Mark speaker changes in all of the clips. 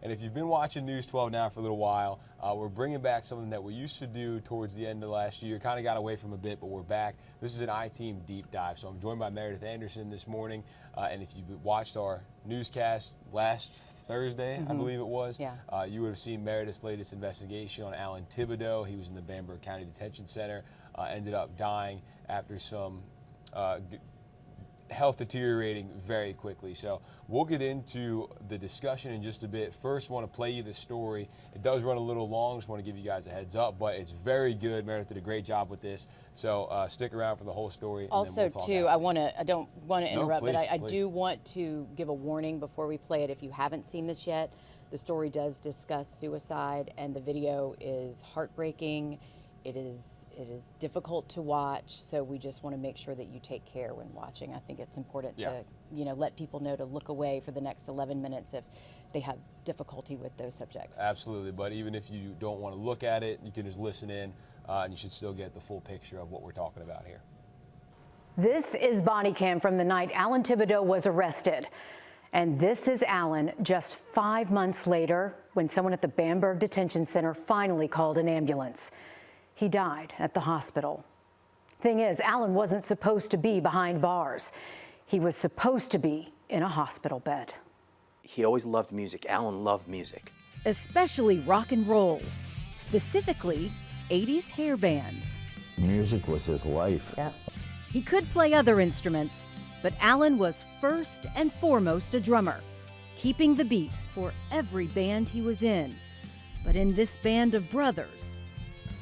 Speaker 1: And if you've been watching News 12 now for a little while, we're bringing back something that we used to do towards the end of last year. Kind of got away from a bit, but we're back. This is an I-Team deep dive. So I'm joined by Meredith Anderson this morning. And if you watched our newscast last Thursday, I believe it was, you would have seen Meredith's latest investigation on Alan Thibodeau. He was in the Bamberg County Detention Center, ended up dying after some health deteriorating very quickly. So we'll get into the discussion in just a bit. First, want to play you the story. It does run a little long, just want to give you guys a heads up, but it's very good. Meredith did a great job with this. So stick around for the whole story.
Speaker 2: Also, too, I don't want to interrupt, but I do want to give a warning before we play it. If you haven't seen this yet, the story does discuss suicide, and the video is heartbreaking. It is difficult to watch, so we just want to make sure that you take care when watching. I think it's important to, let people know to look away for the next 11 minutes if they have difficulty with those subjects.
Speaker 1: Absolutely, but even if you don't want to look at it, you can just listen in, and you should still get the full picture of what we're talking about here.
Speaker 3: This is body cam from the night Alan Thibodeau was arrested. And this is Alan just 5 months later when someone at the Bamberg Detention Center finally called an ambulance. He died at the hospital. Thing is, Alan wasn't supposed to be behind bars. He was supposed to be in a hospital bed.
Speaker 4: He always loved music. Alan loved music.
Speaker 2: Especially rock and roll, specifically 80s hair bands.
Speaker 5: Music was his life.
Speaker 3: Yeah.
Speaker 2: He could play other instruments, but Alan was first and foremost a drummer, keeping the beat for every band he was in. But in this band of brothers,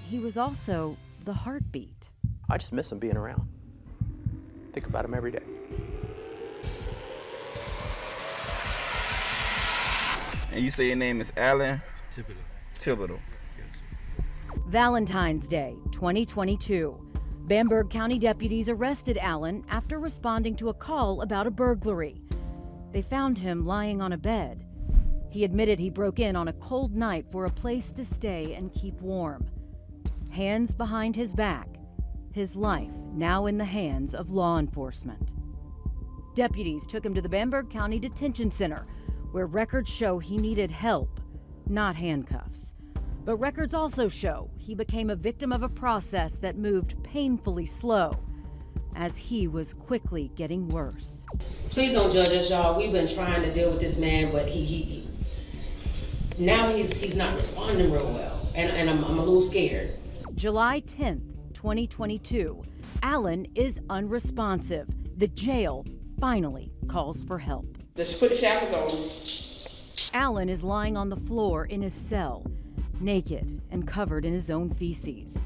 Speaker 2: he was also the heartbeat.
Speaker 4: I just miss him being around. Think about him every day.
Speaker 6: And you say your name is Alan Thibodeau.
Speaker 2: Valentine's Day, 2022. Bamberg County deputies arrested Alan after responding to a call about a burglary. They found him lying on a bed. He admitted he broke in on a cold night for a place to stay and keep warm. Hands behind his back, his life now in the hands of law enforcement. Deputies took him to the Bamberg County Detention Center, where records show he needed help, not handcuffs. But records also show he became a victim of a process that moved painfully slow, as he was quickly getting worse.
Speaker 7: Please don't judge us, y'all. We've been trying to deal with this man, but now he's not responding real well, and I'm a little scared.
Speaker 2: July 10th, 2022, Alan is unresponsive. The jail finally calls for help.
Speaker 7: Just put the shackles on.
Speaker 2: Alan is lying on the floor in his cell, naked and covered in his own feces.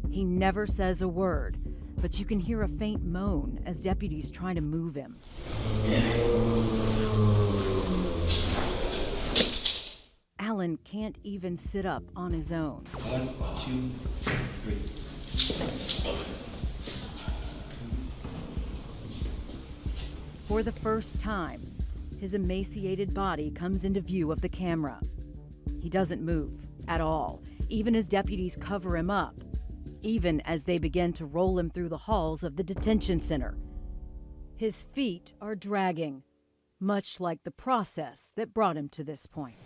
Speaker 2: He never says a word, but you can hear a faint moan as deputies try to move him. Alan can't even sit up on his own.
Speaker 6: 1, 2, 3.
Speaker 2: For the first time, his emaciated body comes into view of the camera. He doesn't move at all, even as deputies cover him up, even as they begin to roll him through the halls of the detention center. His feet are dragging, much like the process that brought him to this point.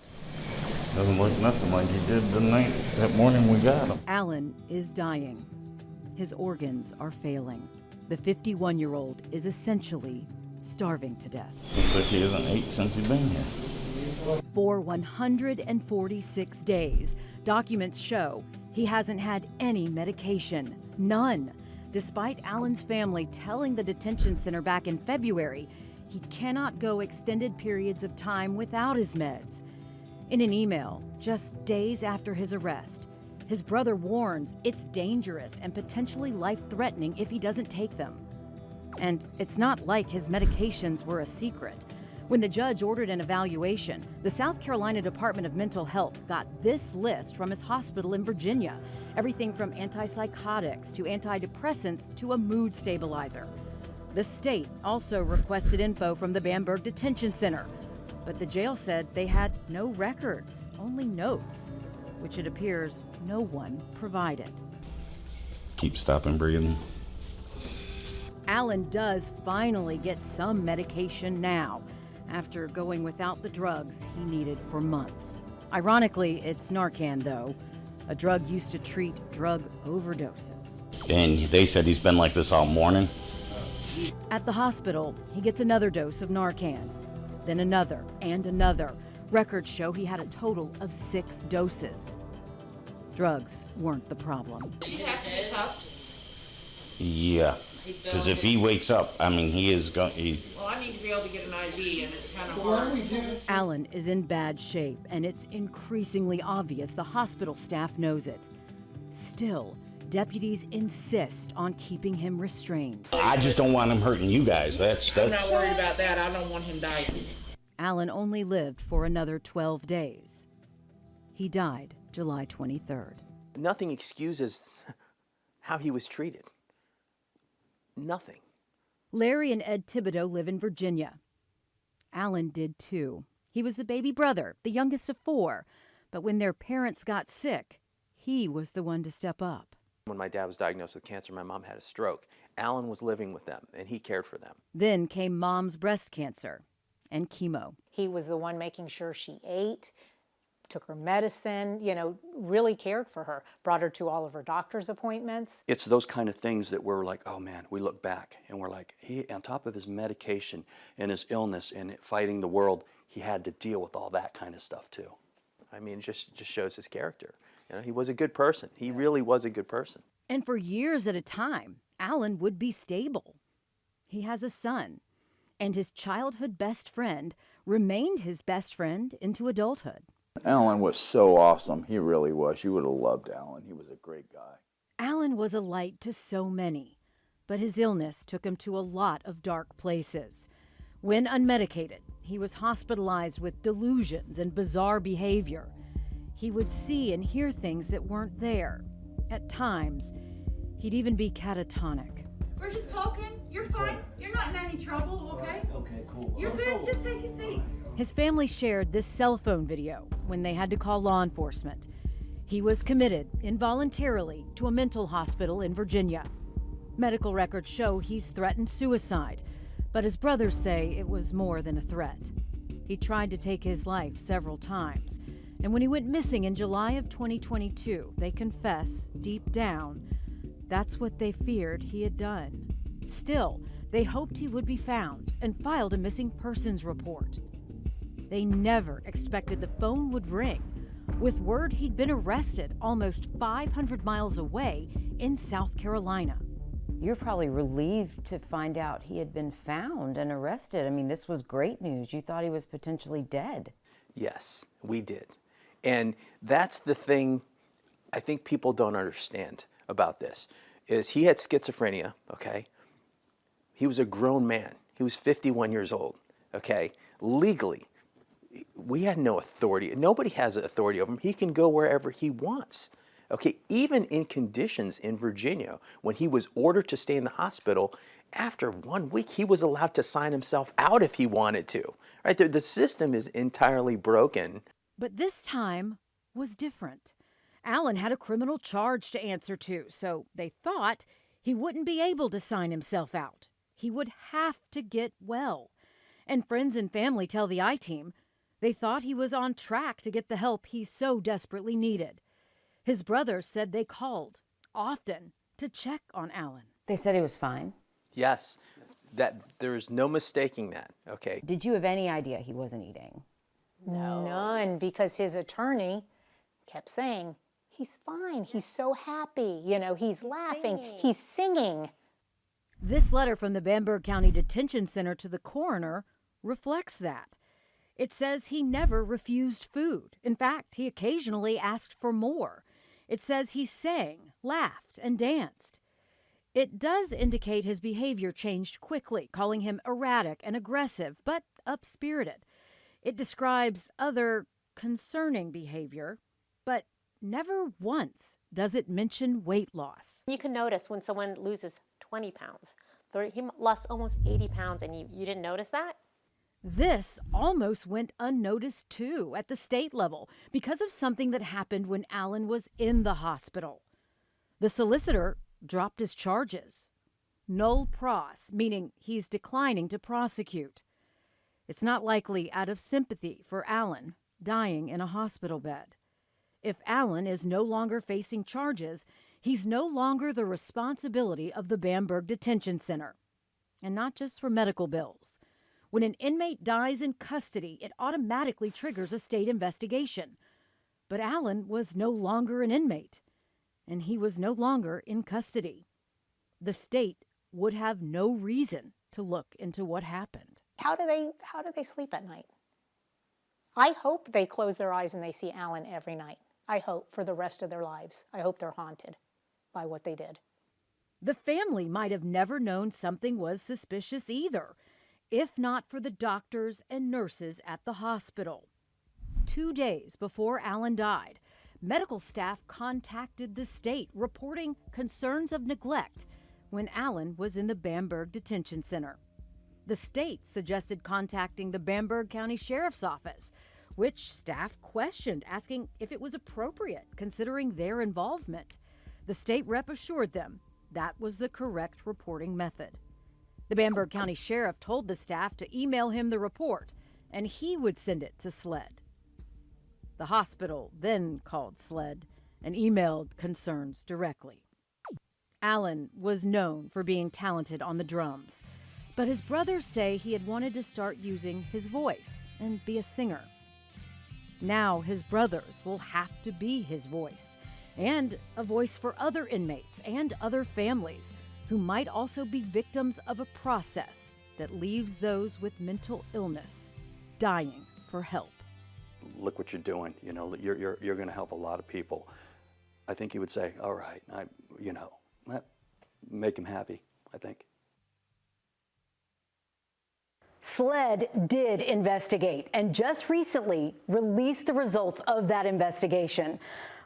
Speaker 5: Doesn't look nothing like he did that morning we got him.
Speaker 2: Alan is dying. His organs are failing. The 51-year-old is essentially starving to death.
Speaker 5: Looks like he hasn't ate since he's been here.
Speaker 2: For 146 days, documents show he hasn't had any medication, none. Despite Alan's family telling the detention center back in February, he cannot go extended periods of time without his meds. In an email, just days after his arrest, his brother warns it's dangerous and potentially life-threatening if he doesn't take them. And it's not like his medications were a secret. When the judge ordered an evaluation, the South Carolina Department of Mental Health got this list from his hospital in Virginia. Everything from antipsychotics to antidepressants to a mood stabilizer. The state also requested info from the Bamberg Detention Center, but the jail said they had no records, only notes, which it appears no one provided.
Speaker 5: Keep stopping breathing.
Speaker 2: Alan does finally get some medication now, after going without the drugs he needed for months. Ironically, it's Narcan, though, a drug used to treat drug overdoses.
Speaker 5: And they said he's been like this all morning.
Speaker 2: At the hospital, he gets another dose of Narcan, then another and another. Records show he had a total of 6 doses. Drugs weren't the problem.
Speaker 5: Yeah, because if he wakes up, I mean, he is going.
Speaker 7: Well, I need to be able to get an IV, and it's kind of hard.
Speaker 2: Alan is in bad shape, and it's increasingly obvious the hospital staff knows it. Still, deputies insist on keeping him restrained.
Speaker 5: I just don't want him hurting you guys. That's.
Speaker 7: I'm not worried about that. I don't want him dying.
Speaker 2: Alan only lived for another 12 days. He died July 23rd.
Speaker 4: Nothing excuses how he was treated. Nothing.
Speaker 2: Larry and Ed Thibodeau live in Virginia. Alan did too. He was the baby brother, the youngest of 4. But when their parents got sick, he was the one to step up.
Speaker 4: When my dad was diagnosed with cancer, my mom had a stroke. Alan was living with them, and he cared for them.
Speaker 2: Then came Mom's breast cancer and chemo.
Speaker 8: He was the one making sure she ate, took her medicine, really cared for her, brought her to all of her doctor's appointments.
Speaker 9: It's those kind of things that we're like, oh man, we look back and we're like, he, on top of his medication and his illness and fighting the world, he had to deal with all that kind of stuff too.
Speaker 4: I mean, it just shows his character. He was a good person. He really was a good person.
Speaker 2: And for years at a time, Alan would be stable. He has a son, and his childhood best friend remained his best friend into adulthood.
Speaker 10: Alan was so awesome. He really was. You would have loved Alan. He was a great guy.
Speaker 2: Alan was a light to so many, but his illness took him to a lot of dark places. When unmedicated, he was hospitalized with delusions and bizarre behavior. He would see and hear things that weren't there. At times, he'd even be catatonic.
Speaker 11: We're just talking. You're fine. You're not in any trouble, okay?
Speaker 9: Okay, cool.
Speaker 11: You're good. Just take a seat.
Speaker 2: His family shared this cell phone video when they had to call law enforcement. He was committed involuntarily to a mental hospital in Virginia. Medical records show he's threatened suicide, but his brothers say it was more than a threat. He tried to take his life several times, and when he went missing in July of 2022, they confess, deep down, that's what they feared he had done. Still, they hoped he would be found and filed a missing persons report. They never expected the phone would ring with word he'd been arrested almost 500 miles away in South Carolina.
Speaker 3: You're probably relieved to find out he had been found and arrested. I mean, this was great news. You thought he was potentially dead.
Speaker 4: Yes, we did. And that's the thing I think people don't understand about this, is he had schizophrenia, okay? He was a grown man. He was 51 years old, okay? Legally, we had no authority. Nobody has authority over him. He can go wherever he wants. Okay, even in conditions in Virginia, when he was ordered to stay in the hospital, after 1 week, he was allowed to sign himself out if he wanted to. Right? The system is entirely broken.
Speaker 2: But this time was different. Alan had a criminal charge to answer to, so they thought he wouldn't be able to sign himself out. He would have to get well. And friends and family tell the I-Team they thought he was on track to get the help he so desperately needed. His brothers said they called often to check on Alan.
Speaker 3: They said he was fine.
Speaker 4: Yes, that there's no mistaking that, okay?
Speaker 3: Did you have any idea he wasn't eating?
Speaker 8: No. None, because his attorney kept saying, he's fine, he's so happy, he's laughing, he's singing.
Speaker 2: This letter from the Bamberg County Detention Center to the coroner reflects that. It says he never refused food. In fact, he occasionally asked for more. It says he sang, laughed, and danced. It does indicate his behavior changed quickly, calling him erratic and aggressive, but up-spirited. It describes other concerning behavior, but never once does it mention weight loss.
Speaker 12: You can notice when someone loses 20 pounds. He lost almost 80 pounds, and you didn't notice that?
Speaker 2: This almost went unnoticed, too, at the state level because of something that happened when Alan was in the hospital. The solicitor dropped his charges. Null pros, meaning he's declining to prosecute. It's not likely out of sympathy for Alan, dying in a hospital bed. If Alan is no longer facing charges, he's no longer the responsibility of the Bamberg Detention Center. And not just for medical bills. When an inmate dies in custody, it automatically triggers a state investigation. But Alan was no longer an inmate, and he was no longer in custody. The state would have no reason to look into what happened.
Speaker 8: How do they sleep at night? I hope they close their eyes and they see Alan every night. I hope for the rest of their lives. I hope they're haunted by what they did.
Speaker 2: The family might have never known something was suspicious either, if not for the doctors and nurses at the hospital. 2 days before Alan died, medical staff contacted the state reporting concerns of neglect when Alan was in the Bamberg Detention Center. The state suggested contacting the Bamberg County Sheriff's Office, which staff questioned, asking if it was appropriate considering their involvement. The state rep assured them that was the correct reporting method. The Bamberg County Sheriff told the staff to email him the report, and he would send it to SLED. The hospital then called SLED and emailed concerns directly. Alan was known for being talented on the drums, but his brothers say he had wanted to start using his voice and be a singer. Now his brothers will have to be his voice, and a voice for other inmates and other families who might also be victims of a process that leaves those with mental illness dying for help.
Speaker 9: Look what you're doing. You know, you're going to help a lot of people. I think he would say, all right, make him happy, I think.
Speaker 3: SLED did investigate and just recently released the results of that investigation.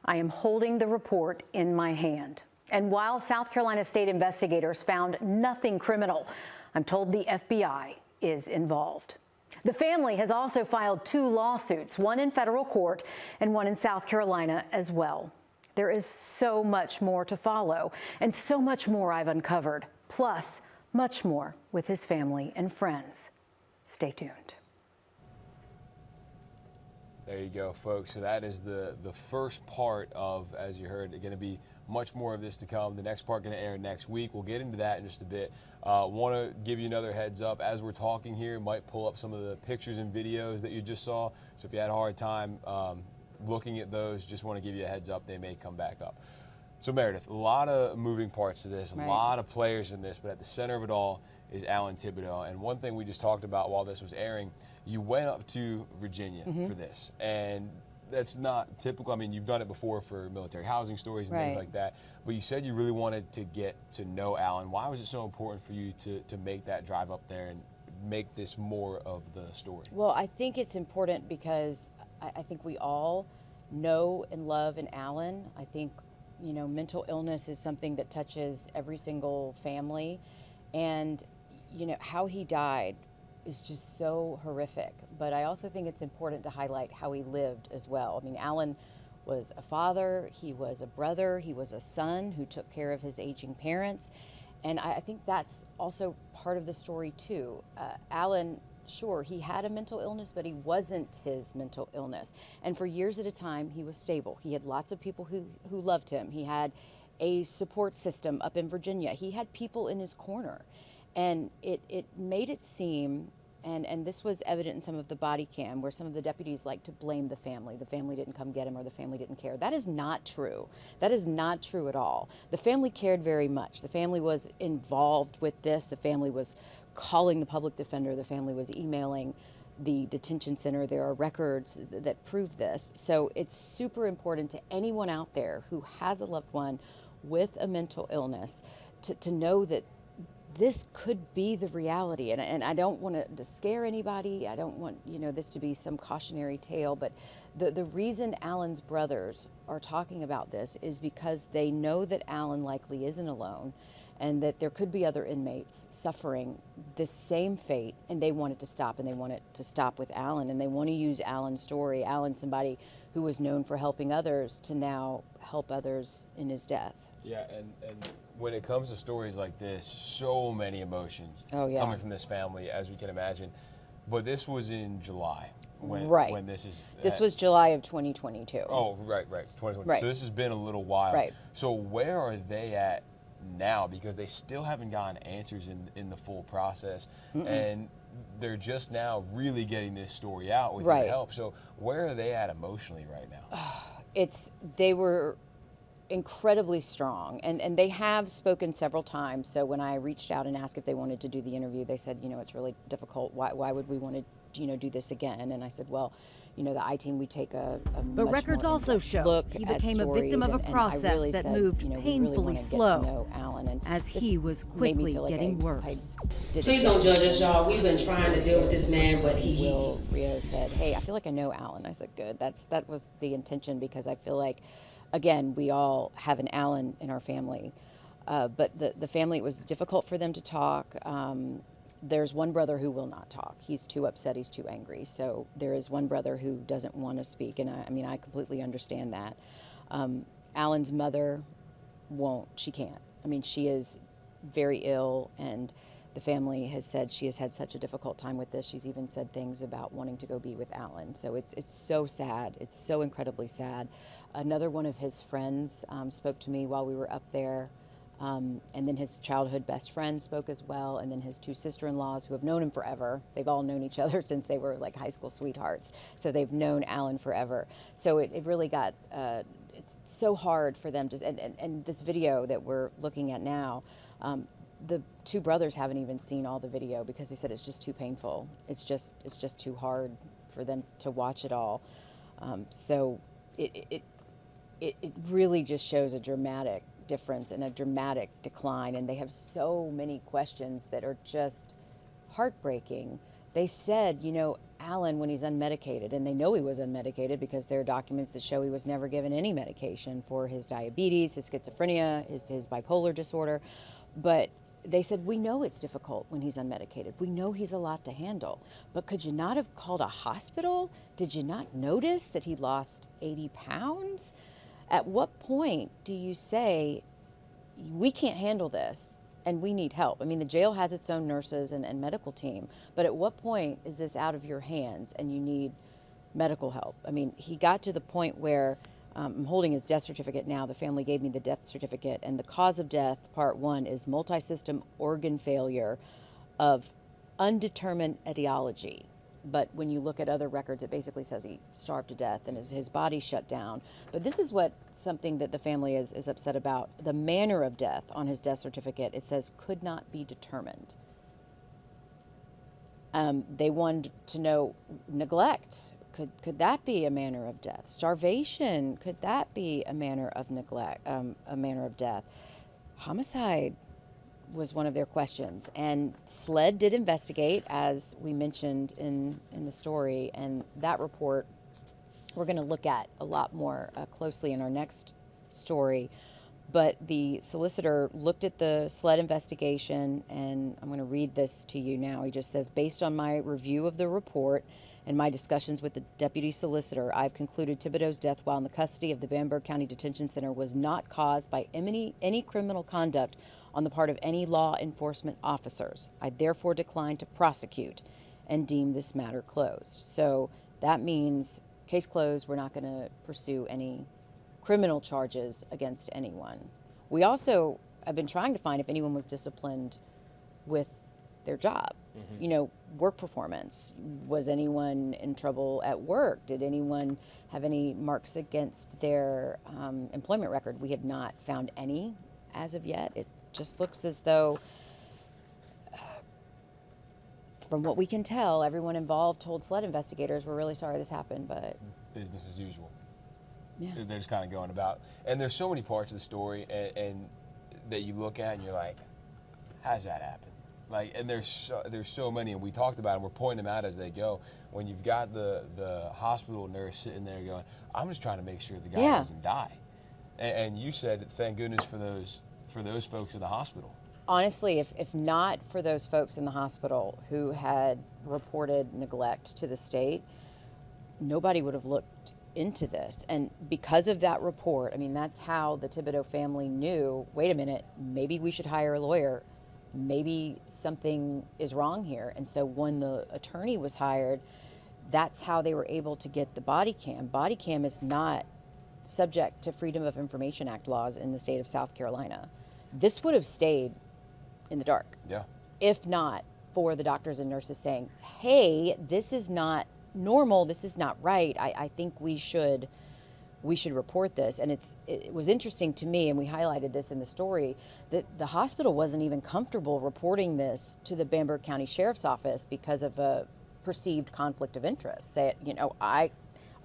Speaker 3: I am holding the report in my hand. And while South Carolina state investigators found nothing criminal, I'm told the FBI is involved. The family has also filed 2 lawsuits, one in federal court and one in South Carolina as well. There is so much more to follow and so much more I've uncovered, plus much more with his family and friends. Stay tuned.
Speaker 1: There you go, folks. So that is the first part of, as you heard, going to be much more of this to come. The next part going to air next week. We'll get into that in just a bit. Want to give you another heads up. As we're talking here, might pull up some of the pictures and videos that you just saw. So if you had a hard time looking at those, just want to give you a heads up. They may come back up. So Meredith, a lot of moving parts to this, a lot of players in this, but at the center of it all is Alan Thibodeau. And one thing we just talked about while this was airing, you went up to Virginia for this. And that's not typical. I mean, you've done it before for military housing stories and things like that. But you said you really wanted to get to know Alan. Why was it so important for you to make that drive up there and make this more of the story?
Speaker 13: Well, I think it's important because I think we all know and love an Alan. I think, you know, mental illness is something that touches every single family. And, you know, how he died is just so horrific. But I also think it's important to highlight how he lived as well. I mean, Alan was a father, he was a brother, he was a son who took care of his aging parents. And I think that's also part of the story too. Alan, sure, he had a mental illness, but he wasn't his mental illness. And for years at a time, he was stable. He had lots of people who loved him. He had a support system up in Virginia. He had people in his corner. And it made it seem, and this was evident in some of the body cam, where some of the deputies like to blame the family. The family didn't come get him, or the family didn't care. That is not true. That is not true at all. The family cared very much. The family was involved with this. The family was calling the public defender. The family was emailing the detention center. There are records that prove this. So it's super important to anyone out there who has a loved one with a mental illness to know that this could be the reality. And I don't want to scare anybody. I don't want, you know, this to be some cautionary tale, but the reason Alan's brothers are talking about this is because they know that Alan likely isn't alone, and that there could be other inmates suffering this same fate, and they want it to stop, and they want it to stop with Alan, and they want to use Alan's story, Alan, somebody who was known for helping others, to now help others in his death.
Speaker 1: Yeah, and when it comes to stories like this, so many emotions coming from this family, as we can imagine. But this was in July.
Speaker 13: Right.
Speaker 1: When this is.
Speaker 13: This was July of 2022.
Speaker 1: Oh, right. 2020.
Speaker 13: Right.
Speaker 1: So this has been a little while.
Speaker 13: Right.
Speaker 1: So where are they at now? Because they still haven't gotten answers in the full process. And they're just now really getting this story out with your help. So where are they at emotionally right now?
Speaker 13: They were incredibly strong, and they have spoken several times. So when I reached out and asked if they wanted to do the interview, they said, it's really difficult. Why would we want to do this again? And I said, well, the I-Team, we take a
Speaker 2: But
Speaker 13: much
Speaker 2: records
Speaker 13: more
Speaker 2: also
Speaker 13: in-depth
Speaker 2: show
Speaker 13: look
Speaker 2: he
Speaker 13: at
Speaker 2: became a victim of a
Speaker 13: stories, and I
Speaker 2: process
Speaker 13: really
Speaker 2: that
Speaker 13: said,
Speaker 2: moved
Speaker 13: we really
Speaker 2: painfully
Speaker 13: wanna get to
Speaker 2: slow
Speaker 13: know Alan, and
Speaker 2: as
Speaker 13: this
Speaker 2: he was
Speaker 13: made me
Speaker 2: quickly
Speaker 13: feel like
Speaker 2: getting
Speaker 13: I
Speaker 2: worse.
Speaker 13: did
Speaker 7: Please
Speaker 13: it
Speaker 7: don't
Speaker 13: justice.
Speaker 7: judge us, y'all. We've been trying to deal with this man, but
Speaker 13: Will Rio said, hey, I feel like I know Alan. I said, good. That was the intention, because I feel like, again, we all have an Alan in our family. But the family, it was difficult for them to talk. There's one brother who will not talk. He's too upset, he's too angry. So there is one brother who doesn't want to speak, and I completely understand that. Alan's mother won't, she can't. She is very ill, and the family has said she has had such a difficult time with this. She's even said things about wanting to go be with Alan. So it's so sad. It's so incredibly sad. Another one of his friends spoke to me while we were up there. And then his childhood best friend spoke as well, and then his two sister-in-laws who have known him forever. They've all known each other since they were like high school sweethearts, so they've known Alan forever. So it really got, it's so hard for them to, and this video that we're looking at now, the two brothers haven't even seen all the video because they said it's just too painful. It's just too hard for them to watch it all. So it really just shows a dramatic difference and a dramatic decline, and they have so many questions that are just heartbreaking. They said, Alan, when he's unmedicated, and they know he was unmedicated because there are documents that show he was never given any medication for his diabetes, his schizophrenia, his bipolar disorder, but they said, we know it's difficult when he's unmedicated. We know he's a lot to handle, but could you not have called a hospital? Did you not notice that he lost 80 pounds? At what point do you say, we can't handle this and we need help? The jail has its own nurses and medical team, but at what point is this out of your hands and you need medical help? He got to the point where, I'm holding his death certificate now. The family gave me the death certificate, and the cause of death, part 1, is multi-system organ failure of undetermined etiology. But when you look at other records, it basically says he starved to death and his body shut down. But this is something that the family is upset about. The manner of death on his death certificate, it says could not be determined. They wanted to know neglect. Could that be a manner of death? Starvation, could that be a manner of neglect, a manner of death? Homicide was one of their questions, and SLED did investigate, as we mentioned in the story, and that report we're going to look at a lot more closely in our next story. But the solicitor looked at the SLED investigation, and I'm going to read this to you now. He just says, based on my review of the report and my discussions with the deputy solicitor, I've concluded Thibodeau's death while in the custody of the Bamberg County Detention Center was not caused by any criminal conduct on the part of any law enforcement officers. I therefore decline to prosecute and deem this matter closed. So that means case closed. We're not going to pursue any criminal charges against anyone. We also have been trying to find if anyone was disciplined with their job. Work performance. Was anyone in trouble at work? Did anyone have any marks against their employment record? We have not found any as of yet. It just looks as though, from what we can tell, everyone involved told SLED investigators, we're really sorry this happened, but...
Speaker 1: Business as usual.
Speaker 2: Yeah.
Speaker 1: They're just kind of going about. And there's so many parts of the story and that you look at and you're like, how's that happen? And there's so many, and we talked about them. We're pointing them out as they go. When you've got the hospital nurse sitting there going, I'm just trying to make sure the guy doesn't die. And you said, thank goodness for those folks in the hospital.
Speaker 13: Honestly, if not for those folks in the hospital who had reported neglect to the state, nobody would have looked into this. And because of that report, that's how the Thibodeau family knew, wait a minute, maybe we should hire a lawyer. maybe something is wrong here. And so when the attorney was hired, that's how they were able to get the body cam. Body cam is not subject to Freedom of Information Act laws in the state of South Carolina. This would have stayed in the dark.
Speaker 1: Yeah.
Speaker 13: If not for the doctors and nurses saying, hey, this is not normal, this is not right. I think we should report this. And it was interesting to me, and we highlighted this in the story, that the hospital wasn't even comfortable reporting this to the Bamberg County Sheriff's Office because of a perceived conflict of interest. Say,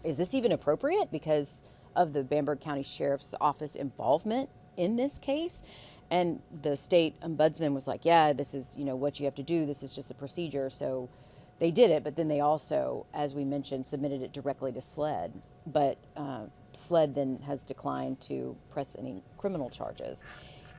Speaker 13: is this even appropriate because of the Bamberg County Sheriff's Office involvement in this case? And the state ombudsman was like, yeah, this is, what you have to do. This is just a procedure. So they did it, but then they also, as we mentioned, submitted it directly to SLED. But SLED then has declined to press any criminal charges.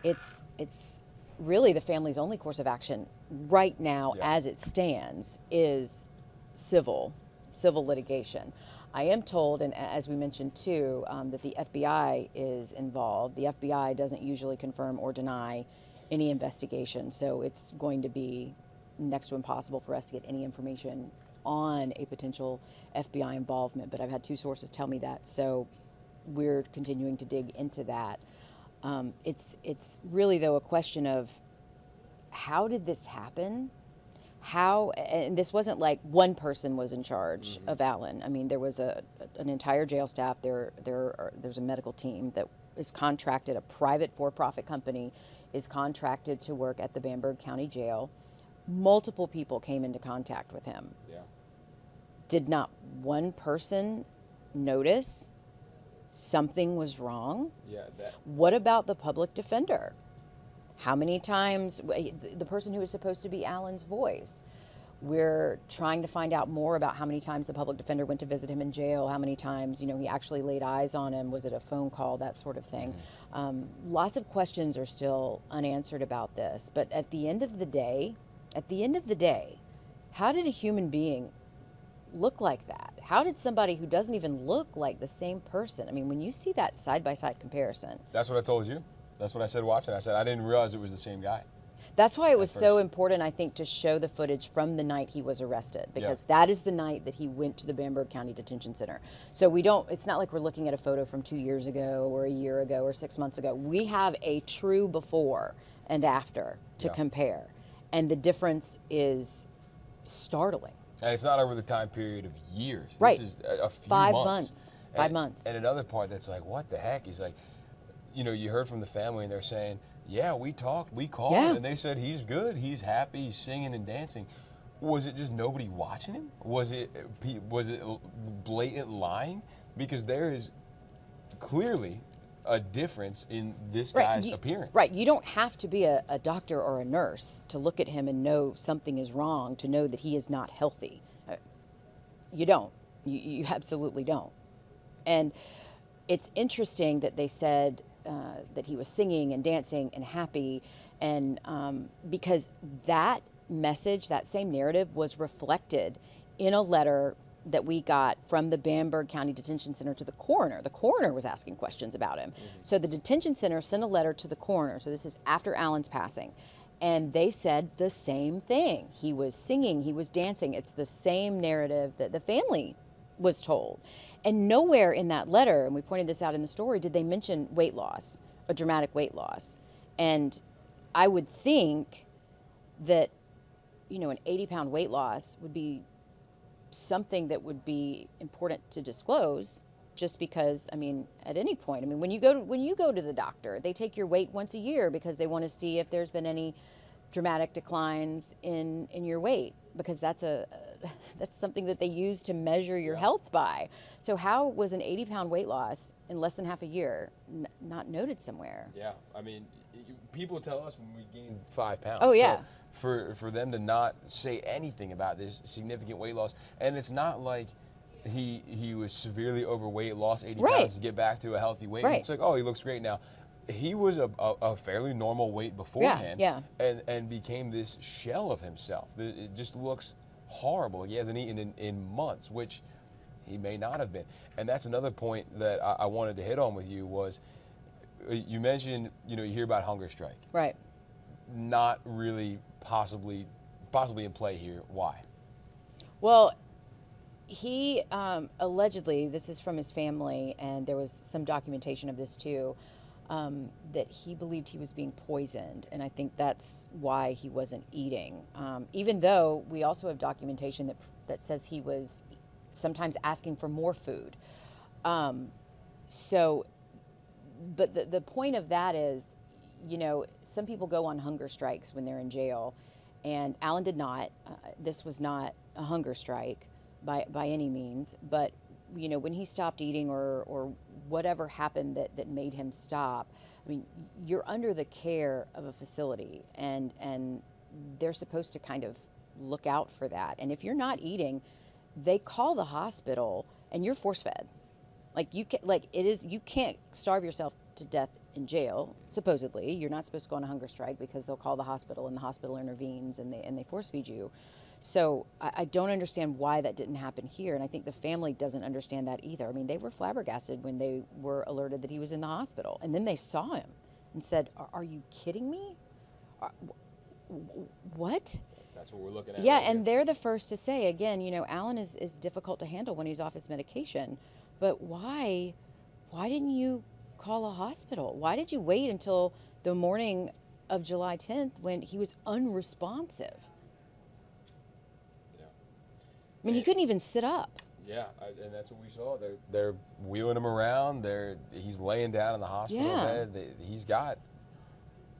Speaker 13: It's really the family's only course of action right now, as it stands, is civil litigation. I am told, and as we mentioned too, that the FBI is involved. The FBI doesn't usually confirm or deny any investigation, so it's going to be next to impossible for us to get any information on a potential FBI involvement, but I've had 2 sources tell me that, so we're continuing to dig into that. It's really, though, a question of how did this happen? And this wasn't like one person was in charge of Alan. I mean, there was an entire jail staff. There's a medical team that is contracted, a private for-profit company is contracted to work at the Bamberg County Jail. Multiple people came into contact with him.
Speaker 1: Yeah.
Speaker 13: Did not one person notice something was wrong?
Speaker 1: Yeah.
Speaker 13: What about the public defender? How many times, the person who is supposed to be Alan's voice, we're trying to find out more about how many times the public defender went to visit him in jail, how many times, he actually laid eyes on him, was it a phone call, that sort of thing. Lots of questions are still unanswered about this, but at the end of the day, how did a human being look like that? How did somebody who doesn't even look like the same person, I mean, when you see that side-by-side comparison.
Speaker 1: That's what I told you. That's what I said watching. I said I didn't realize it was the same guy.
Speaker 13: That's why it was so important, I think, to show the footage from the night he was arrested, because that is the night that he went to the Bamberg County Detention Center. So it's not like we're looking at a photo from 2 years ago or a year ago or 6 months ago. We have a true before and after to compare. And the difference is startling.
Speaker 1: And it's not over the time period of years.
Speaker 13: Right.
Speaker 1: This is a few
Speaker 13: 5
Speaker 1: months.
Speaker 13: months. 5 months.
Speaker 1: And another part that's like, what the heck? He's like, you heard from the family and they're saying, yeah, we talked, we called, and they said he's good, he's happy, he's singing and dancing. Was it just nobody watching him? Was it blatant lying? Because there is clearly a difference in this guy's appearance.
Speaker 13: Right. You don't have to be a doctor or a nurse to look at him and know something is wrong, to know that he is not healthy. You don't. You absolutely don't. And it's interesting that they said that he was singing and dancing and happy, and because that message, that same narrative, was reflected in a letter that we got from the Bamberg County Detention Center to the coroner. The coroner was asking questions about him. So the detention center sent a letter to the coroner. So this is after Alan's passing. And they said the same thing. He was singing, he was dancing. It's the same narrative that the family was told. And nowhere in that letter, and we pointed this out in the story, did they mention weight loss, a dramatic weight loss. And I would think that, an 80-pound weight loss would be something that would be important to disclose, just because, at any point, when you go to the doctor, they take your weight once a year because they want to see if there's been any dramatic declines in your weight, because that's something that they use to measure your health by. So how was an 80-pound weight loss in less than half a year not noted somewhere?
Speaker 1: Yeah, people tell us when we gain 5 pounds.
Speaker 13: Oh yeah.
Speaker 1: So for them to not say anything about this significant weight loss, and it's not like he was severely overweight, lost 80 pounds to get back to a healthy weight. It's like, oh, he looks great now. He was a fairly normal weight beforehand, and became this shell of himself. It just looks horrible. He hasn't eaten in months, which he may not have been. And that's another point that I wanted to hit on with you was, you mentioned, you hear about hunger strike.
Speaker 13: Right.
Speaker 1: not really possibly in play here. Why?
Speaker 13: Well, he allegedly, this is from his family, and there was some documentation of this too, that he believed he was being poisoned, and I think that's why he wasn't eating. Even though we also have documentation that says he was sometimes asking for more food. But the point of that is, you know, some people go on hunger strikes when they're in jail, and Alan did not. This was not a hunger strike by any means, but you know, when he stopped eating or whatever happened that made him stop, I mean, you're under the care of a facility, and they're supposed to kind of look out for that. And if you're not eating, they call the hospital and you're force fed. You can't starve yourself to death in jail. Supposedly, you're not supposed to go on a hunger strike because they'll call the hospital and the hospital intervenes and they force feed you. So I don't understand why that didn't happen here, and I think the family doesn't understand that either. I mean, they were flabbergasted when they were alerted that he was in the hospital, and then they saw him and said, "Are you kidding me? What?"
Speaker 1: That's what we're looking at.
Speaker 13: Yeah,
Speaker 1: right
Speaker 13: and
Speaker 1: here.
Speaker 13: they're the first to say, again, you know, Alan is difficult to handle when he's off his medication, but why didn't you call a hospital? Why did you wait until the morning of July 10th when he was unresponsive? I mean, he couldn't even sit up.
Speaker 1: Yeah, and that's what we saw. They're wheeling him around. He's laying down in the hospital bed. He's got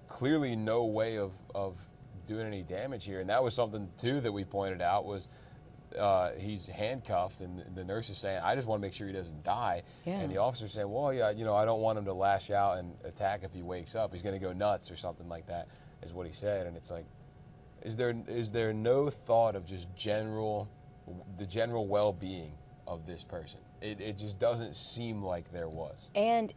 Speaker 1: clearly no way of doing any damage here, and that was something too that we pointed out was he's handcuffed, and the nurse is saying, "I just want to make sure he doesn't die."
Speaker 13: Yeah.
Speaker 1: And the officer saying, "Well, yeah, you know, I don't want him to lash out and attack if he wakes up. He's going to go nuts or something like that," is what he said. And it's like, is there no thought of just the general well-being of this person? It just doesn't seem like there was.
Speaker 13: And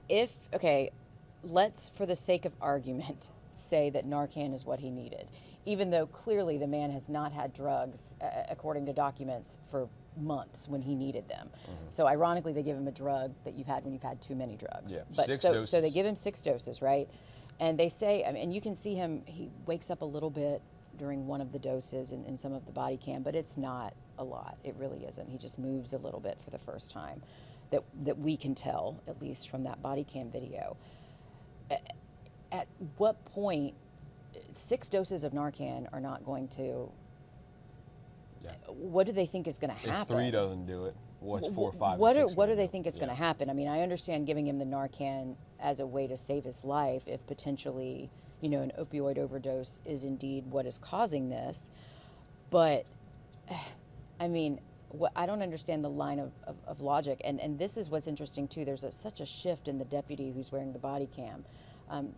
Speaker 13: let's, for the sake of argument, say that Narcan is what he needed, even though clearly the man has not had drugs, according to documents, for months when he needed them. Mm-hmm. So ironically, they give him a drug that you've had when you've had too many drugs.
Speaker 1: Yeah,
Speaker 13: but
Speaker 1: 6 doses.
Speaker 13: So they give him 6 doses, right? And they say, I mean, and you can see him, he wakes up a little bit during one of the doses in some of the body cam, but it's not a lot. It really isn't. He just moves a little bit for the first time that we can tell, at least from that body cam video. At what point 6 doses of Narcan are not going to, what do they think is going to happen?
Speaker 1: If 3 doesn't do it, what's 4, 5,
Speaker 13: what
Speaker 1: 6
Speaker 13: do they think is going to happen? I mean, I understand giving him the Narcan as a way to save his life if potentially, you know, an opioid overdose is indeed what is causing this. But, I mean, I don't understand the line of logic. And this is what's interesting, too. There's such a shift in the deputy who's wearing the body cam.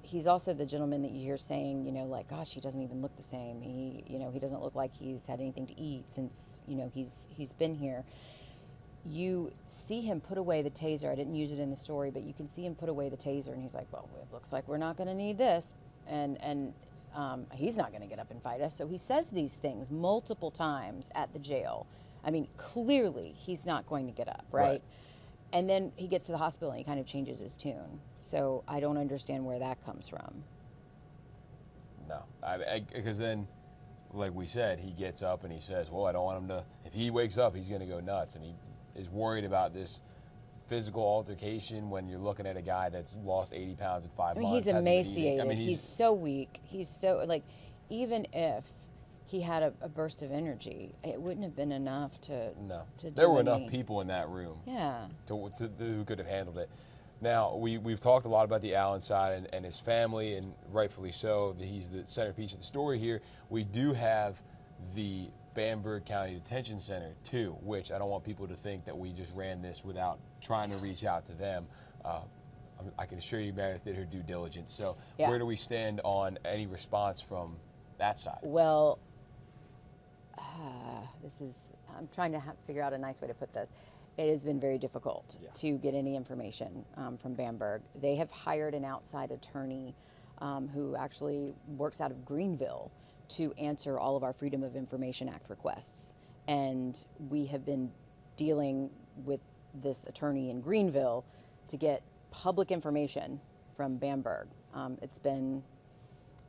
Speaker 13: He's also the gentleman that you hear saying, you know, like, gosh, he doesn't even look the same. He doesn't look like he's had anything to eat since, you know, he's been here. You see him put away the taser. I didn't use it in the story, but you can see him put away the taser, and he's like, well, it looks like we're not going to need this. And he's not going to get up and fight us. So he says these things multiple times at the jail. I mean, clearly he's not going to get up, right? And then he gets to the hospital and he kind of changes his tune. So I don't understand where that comes from.
Speaker 1: No, because then, like we said, he gets up and he says, well, I don't want him to, if he wakes up, he's going to go nuts. And he is worried about this physical altercation when you're looking at a guy that's lost 80 pounds in 5 months.
Speaker 13: I mean, he's emaciated. I mean, he's so weak. He's so, like, even if he had a burst of energy, it wouldn't have been enough to do
Speaker 1: there were
Speaker 13: any.
Speaker 1: enough people in that room
Speaker 13: who
Speaker 1: could have handled it. Now, we've talked a lot about the Allen side and his family, and rightfully so. He's the centerpiece of the story here. We do have the Bamberg County Detention Center, too, which I don't want people to think that we just ran this without trying to reach out to them. I can assure you Meredith did her due diligence. So where do we stand on any response from that side?
Speaker 13: Well, I'm trying to figure out a nice way to put this. It has been very difficult to get any information from Bamberg. They have hired an outside attorney who actually works out of Greenville to answer all of our Freedom of Information Act requests. And we have been dealing with this attorney in Greenville to get public information from Bamberg. It's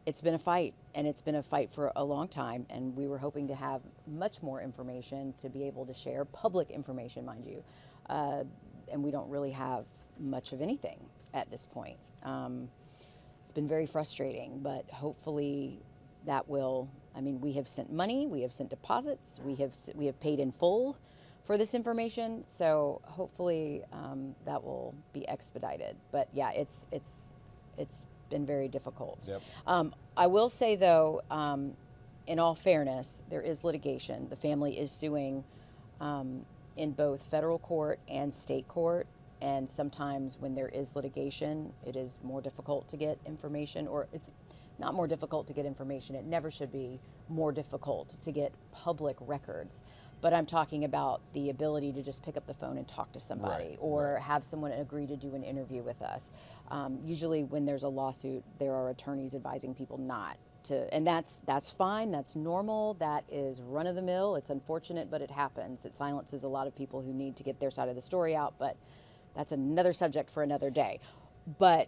Speaker 13: it's been a fight, and it's been a fight for a long time, and we were hoping to have much more information to be able to share, public information, mind you, and we don't really have much of anything at this point. It's been very frustrating, but hopefully that will, I mean, we have sent money, we have sent deposits, we have paid in full for this information, so hopefully that will be expedited. But yeah, it's been very difficult.
Speaker 1: Yep.
Speaker 13: I will say though, in all fairness, there is litigation. The family is suing in both federal court and state court. And sometimes when there is litigation, it is more difficult to get information, or it's not more difficult to get information. It never should be more difficult to get public records. But I'm talking about the ability to just pick up the phone and talk to somebody, or have someone agree to do an interview with us. Usually when there's a lawsuit, there are attorneys advising people not to, and that's fine, that's normal, that is run of the mill. It's unfortunate, but it happens. It silences a lot of people who need to get their side of the story out, but that's another subject for another day. But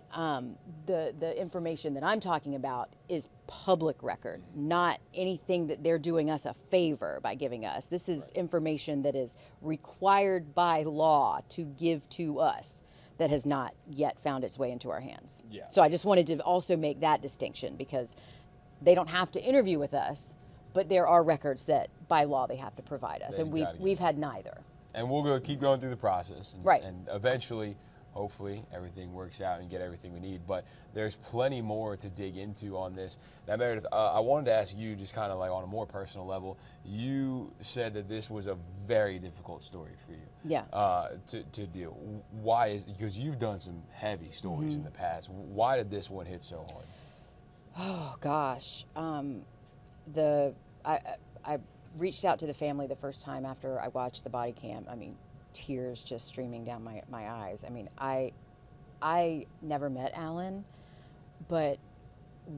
Speaker 13: the information that I'm talking about is public record, not anything that they're doing us a favor by giving us. This is information that is required by law to give to us that has not yet found its way into our hands.
Speaker 1: Yeah.
Speaker 13: So I just wanted to also make that distinction, because they don't have to interview with us, but there are records that by law they have to provide us, and we've had neither.
Speaker 1: And we'll keep going through the process.
Speaker 13: Right.
Speaker 1: And eventually, hopefully, everything works out and get everything we need. But there's plenty more to dig into on this. Now, Meredith, I wanted to ask you, just kind of like on a more personal level, you said that this was a very difficult story for you.
Speaker 13: Yeah.
Speaker 1: To deal. Why is, because you've done some heavy stories in the past. Why did this one hit so hard?
Speaker 13: Oh gosh, I reached out to the family the first time after I watched the body cam. I mean, tears just streaming down my eyes. I mean, I never met Alan, but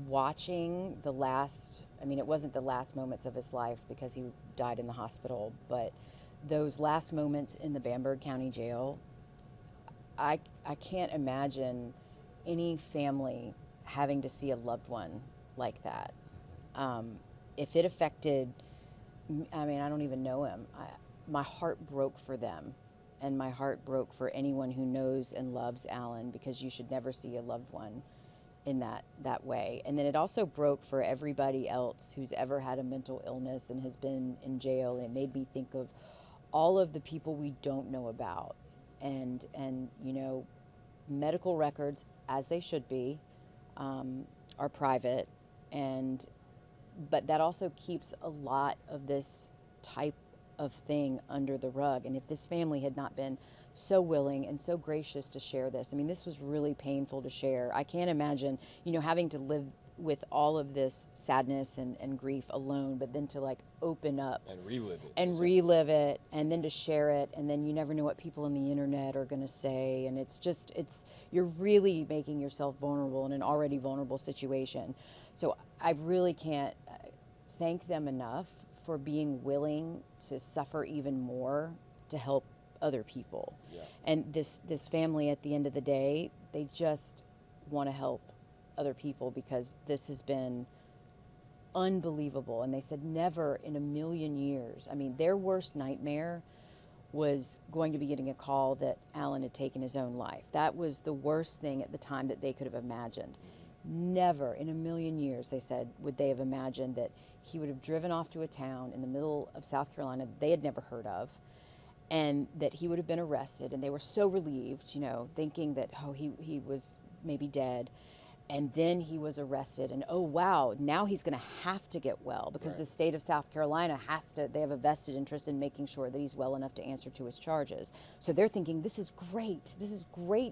Speaker 13: watching the last, I mean, it wasn't the last moments of his life because he died in the hospital, but those last moments in the Bamberg County Jail, I can't imagine any family having to see a loved one like that. If it affected, I mean, I don't even know him. My heart broke for them, and my heart broke for anyone who knows and loves Alan, because you should never see a loved one in that way. And then it also broke for everybody else who's ever had a mental illness and has been in jail. And it made me think of all of the people we don't know about, and you know, medical records, as they should be, are private, but that also keeps a lot of this type of thing under the rug. And if this family had not been so willing and so gracious to share this, I mean, this was really painful to share. I can't imagine, you know, having to live with all of this sadness and grief alone, but then to like open up
Speaker 1: and relive it
Speaker 13: and then to share it, and then you never know what people on the internet are going to say, and you're really making yourself vulnerable in an already vulnerable situation. So I really can't thank them enough for being willing to suffer even more to help other people.
Speaker 1: Yeah.
Speaker 13: And this family, at the end of the day, they just want to help other people, because this has been unbelievable. And they said never in a million years. I mean, their worst nightmare was going to be getting a call that Alan had taken his own life. That was the worst thing at the time that they could have imagined. Never in a million years, they said, would they have imagined that he would have driven off to a town in the middle of South Carolina they had never heard of, and that he would have been arrested. And they were so relieved, you know, thinking that, oh, he was maybe dead. And then he was arrested, and oh wow, now he's going to have to get well, because the state of South Carolina they have a vested interest in making sure that he's well enough to answer to his charges. So they're thinking, this is great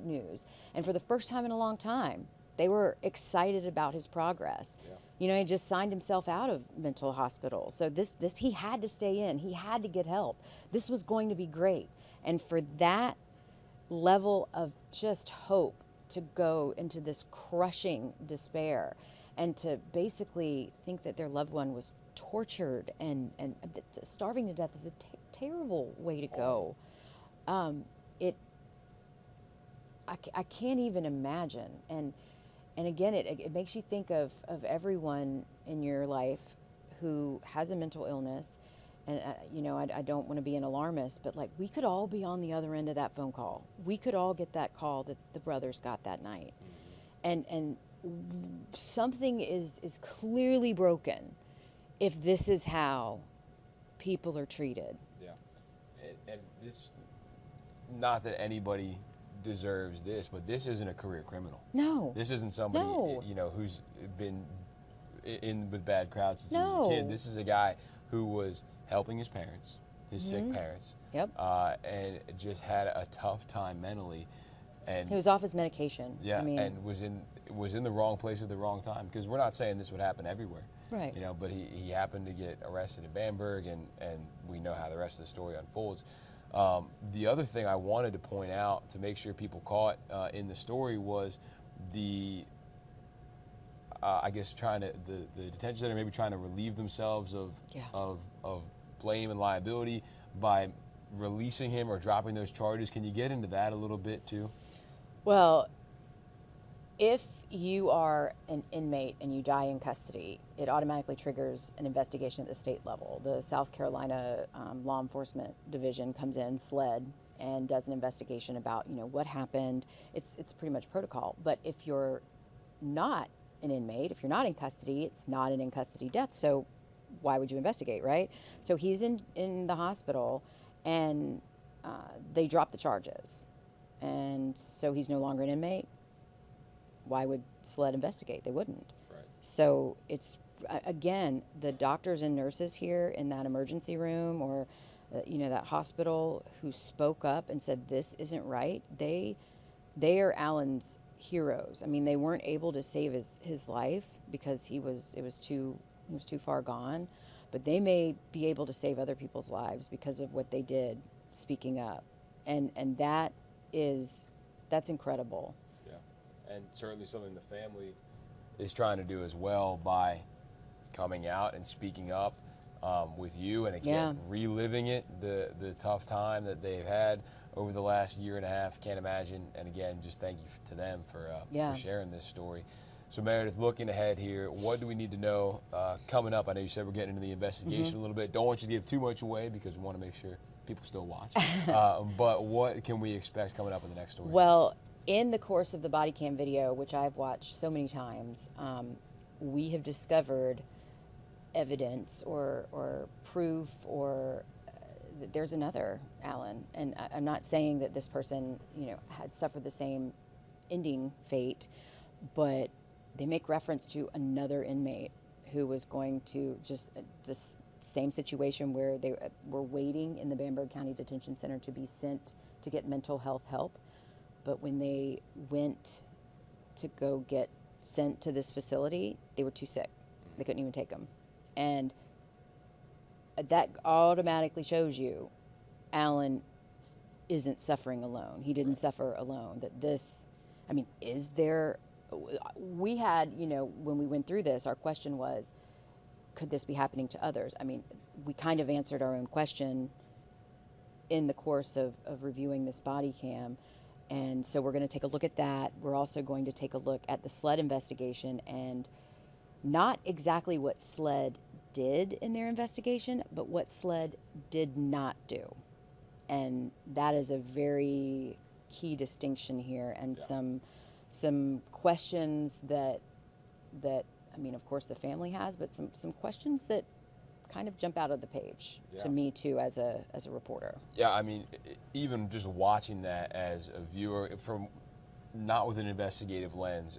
Speaker 13: news. And for the first time in a long time, they were excited about his progress. Yeah. You know, he just signed himself out of mental hospital. So this he had to stay in, he had to get help. This was going to be great. And for that level of just hope to go into this crushing despair, and to basically think that their loved one was tortured and starving to death is a terrible way to go. I can't even imagine. And again, it makes you think of everyone in your life who has a mental illness. And, you know, I don't want to be an alarmist, but like we could all be on the other end of that phone call. We could all get that call that the brothers got that night. And something is clearly broken if this is how people are treated.
Speaker 1: Yeah. And this, not that anybody deserves this, but this isn't a career criminal.
Speaker 13: No.
Speaker 1: This isn't somebody,
Speaker 13: No.
Speaker 1: you know, who's been in with bad crowds since he
Speaker 13: No.
Speaker 1: was a kid. This is a guy who was helping his parents, his sick parents, and just had a tough time mentally. And
Speaker 13: he was off his medication.
Speaker 1: Yeah,
Speaker 13: I mean,
Speaker 1: and was in the wrong place at the wrong time. Because we're not saying this would happen everywhere,
Speaker 13: right?
Speaker 1: You know, but he happened to get arrested in Bamberg, and we know how the rest of the story unfolds. The other thing I wanted to point out to make sure people caught in the story was the I guess the detention center maybe trying to relieve themselves of blame and liability by releasing him or dropping those charges. Can you get into that a little bit too?
Speaker 13: Well, if you are an inmate and you die in custody, it automatically triggers an investigation at the state level. The South Carolina Law Enforcement Division comes in, SLED, and does an investigation about, you know, what happened. It's pretty much protocol. But if you're not an inmate, if you're not in custody, it's not an in-custody death. So why would you investigate, right? So he's in the hospital, and they drop the charges. And so he's no longer an inmate. Why would SLED investigate? They wouldn't.
Speaker 1: Right.
Speaker 13: So it's, again, the doctors and nurses here in that emergency room or, you know, that hospital who spoke up and said, this isn't right, they are Alan's heroes. I mean, they weren't able to save his life because he was too far gone, but they may be able to save other people's lives because of what they did speaking up. And that's incredible.
Speaker 1: Yeah. And certainly something the family is trying to do as well by coming out and speaking up with you, and again, reliving it, the tough time that they've had over the last year and a half. Can't imagine. And again, just thank you to them for sharing this story. So Meredith, looking ahead here, what do we need to know coming up? I know you said we're getting into the investigation a little bit. Don't want you to give too much away because we want to make sure people still watch. But what can we expect coming up in the next story?
Speaker 13: Well, in the course of the body cam video, which I've watched so many times, we have discovered evidence or proof or there's another Alan. And I'm not saying that this person, you know, had suffered the same ending fate, but they make reference to another inmate who was going to just this same situation where they were waiting in the Bamberg County Detention Center to be sent to get mental health help. But when they went to go get sent to this facility, they were too sick. They couldn't even take them. And that automatically shows you Alan isn't suffering alone. He didn't suffer alone. That this, I mean, is there, we had, you know, when we went through this, our question was, could this be happening to others? I mean, we kind of answered our own question in the course of reviewing this body cam. And so we're going to take a look at that. We're also going to take a look at the SLED investigation, and not exactly what SLED did in their investigation, but what SLED did not do. And that is a very key distinction here, and some questions that I mean, of course the family has, but some questions that kind of jump out of the page to me too as a reporter.
Speaker 1: Yeah, I mean, even just watching that as a viewer from not with an investigative lens,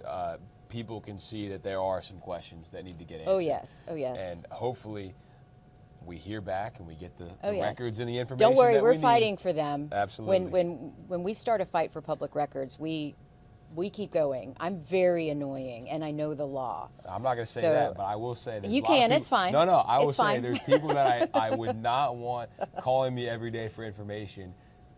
Speaker 1: people can see that there are some questions that need to get answered.
Speaker 13: Oh yes, oh yes.
Speaker 1: And hopefully we hear back and we get the
Speaker 13: yes.
Speaker 1: records and the information.
Speaker 13: Don't worry,
Speaker 1: that
Speaker 13: we're
Speaker 1: we
Speaker 13: fighting
Speaker 1: need.
Speaker 13: for them.
Speaker 1: Absolutely.
Speaker 13: When we start a fight for public records, we keep going. I'm very annoying, and I know the law.
Speaker 1: I'm not going to say that, but I will say that
Speaker 13: you can. It's fine.
Speaker 1: No, I will
Speaker 13: it's
Speaker 1: say
Speaker 13: fine.
Speaker 1: there's people that I would not want calling me every day for information,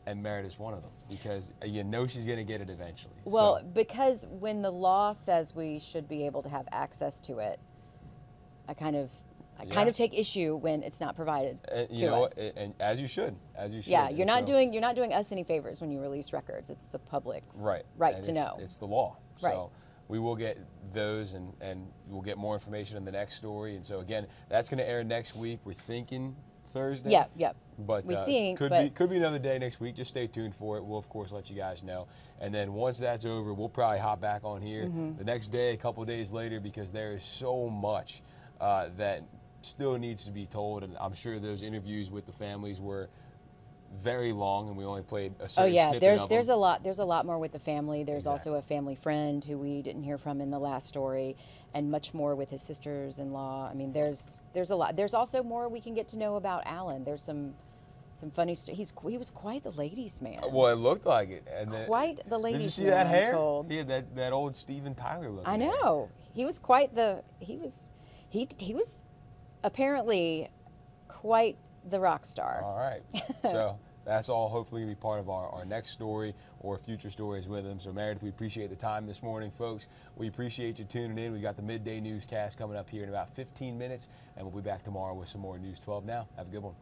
Speaker 1: and Meredith's one of them, because you know she's going to get it eventually.
Speaker 13: Well, because when the law says we should be able to have access to it, I kind of take issue when it's not provided to us.
Speaker 1: And as you should.
Speaker 13: Yeah, you're not doing us any favors when you release records. It's the public's right to know.
Speaker 1: It's the law.
Speaker 13: Right.
Speaker 1: So we will get those, and we'll get more information in the next story. And so again, that's going to air next week. We're thinking Thursday.
Speaker 13: Yep.
Speaker 1: But
Speaker 13: We think,
Speaker 1: could be another day next week. Just stay tuned for it. We'll of course let you guys know. And then once that's over, we'll probably hop back on here the next day, a couple of days later, because there is so much that still needs to be told. And I'm sure those interviews with the families were very long, and we only played a certain snippet of
Speaker 13: there's
Speaker 1: them.
Speaker 13: a lot more with the family. There's also a family friend who we didn't hear from in the last story, and much more with his sisters-in-law. I mean, there's a lot. There's also more we can get to know about Alan. There's some funny he was quite the ladies' man.
Speaker 1: Well, it looked like it. And then,
Speaker 13: Quite the ladies'
Speaker 1: Did you see
Speaker 13: man,
Speaker 1: that
Speaker 13: I'm
Speaker 1: hair?
Speaker 13: told.
Speaker 1: He had that old Steven Tyler look.
Speaker 13: I know. He was quite the he was apparently quite the rock star.
Speaker 1: All right. So that's all hopefully going to be part of our next story or future stories with him. So Meredith, we appreciate the time this morning, folks. We appreciate you tuning in. We got the midday newscast coming up here in about 15 minutes, and we'll be back tomorrow with some more News 12 Now. Have a good one.